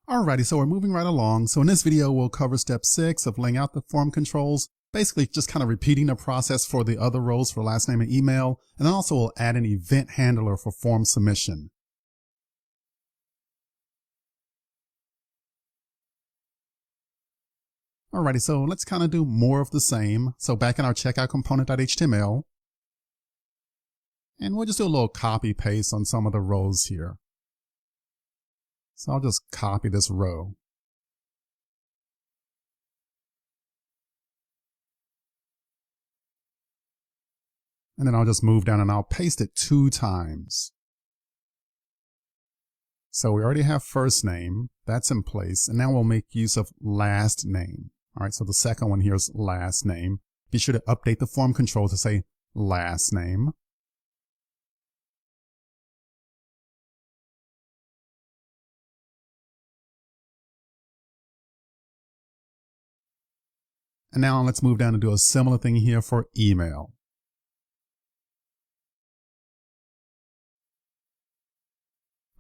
Alrighty, so we're moving right along. So in this video, we'll cover step 6 of laying out the form controls, basically just kind of repeating the process for the other rows for last name and email, and then also we'll add an event handler for form submission. Alrighty, so let's kind of do more of the same. So back in our checkout component.html, and we'll just do a little copy paste on some of the rows here. So I'll just copy this row. And then I'll just move down and I'll paste it 2 times. So we already have first name, that's in place. And now we'll make use of last name. All right, so the second one here is last name. Be sure to update the form control to say last name. And now let's move down and do a similar thing here for email.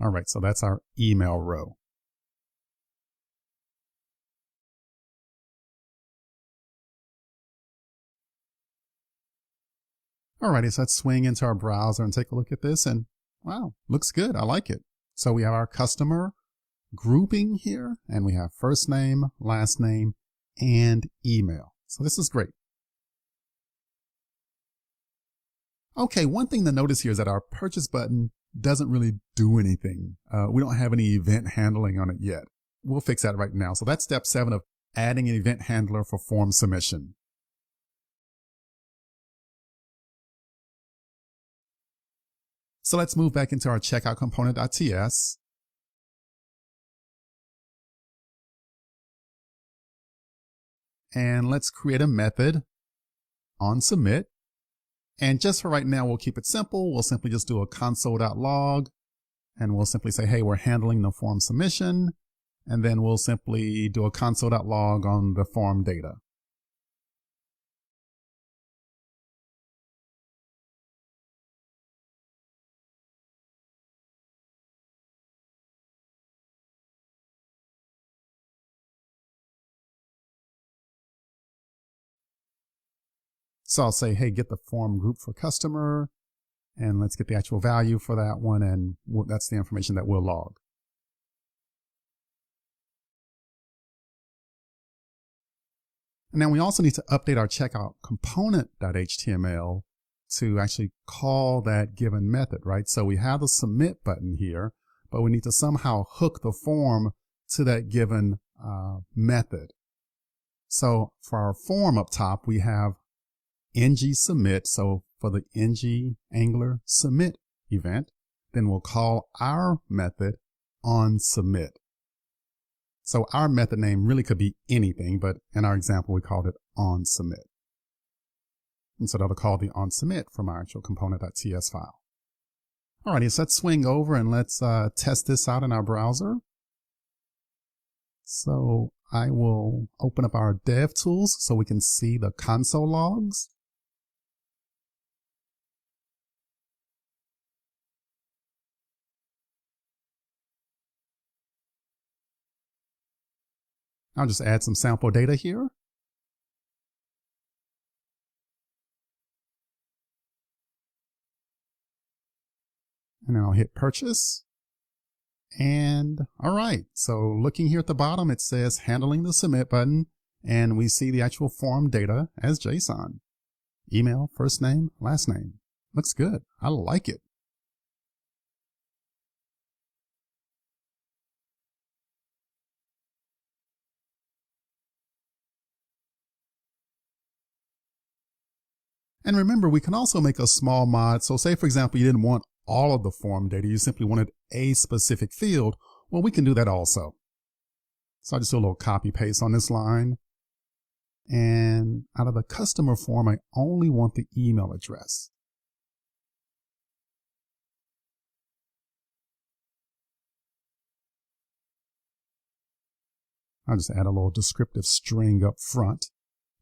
All right, so that's our email row. Alrighty, so let's swing into our browser and take a look at this, and wow, looks good. I like it. So we have our customer grouping here, and we have first name, last name, and email. So this is great. Okay, one thing to notice here is that our purchase button doesn't really do anything. We don't have any event handling on it yet. We'll fix that right now. So that's step 7 of adding an event handler for form submission. So let's move back into our checkout component.ts. And let's create a method on submit. And just for right now, we'll keep it simple. We'll simply just do a console.log, and we'll simply say, hey, we're handling the form submission. And then we'll simply do a console.log on the form data. So I'll say, hey, get the form group for customer, and let's get the actual value for that one, and that's the information that we'll log. And then we also need to update our checkout component.html to actually call that given method, right? So we have the submit button here, but we need to somehow hook the form to that given method. So for our form up top, we have ng submit. So for the ng Angular submit event, then we'll call our method on submit. So our method name really could be anything, but in our example, we called it on submit. And so that'll call the on submit from our actual component.ts file. Alrighty, so let's swing over and let's test this out in our browser. So I will open up our dev tools so we can see the console logs. I'll just add some sample data here. And then I'll hit purchase. And all right, so looking here at the bottom, it says handling the submit button, and we see the actual form data as JSON. Email, first name, last name. Looks good. I like it. And remember, we can also make a small mod. So say, for example, you didn't want all of the form data, you simply wanted a specific field. Well, we can do that also. So I'll just do a little copy paste on this line. And out of the customer form, I only want the email address. I'll just add a little descriptive string up front.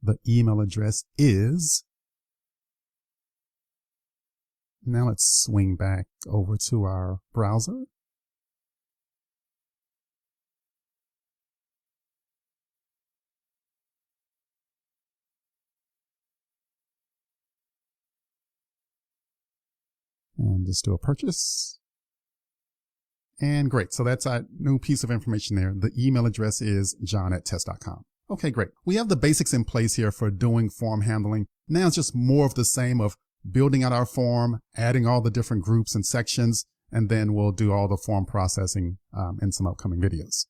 The email address is. Now let's swing back over to our browser. and just do a purchase. And great. So that's our new piece of information there. The email address is john@test.com. Okay, great. We have the basics in place here for doing form handling. Now it's just more of the same of building out our form, adding all the different groups and sections, and then we'll do all the form processing in some upcoming videos.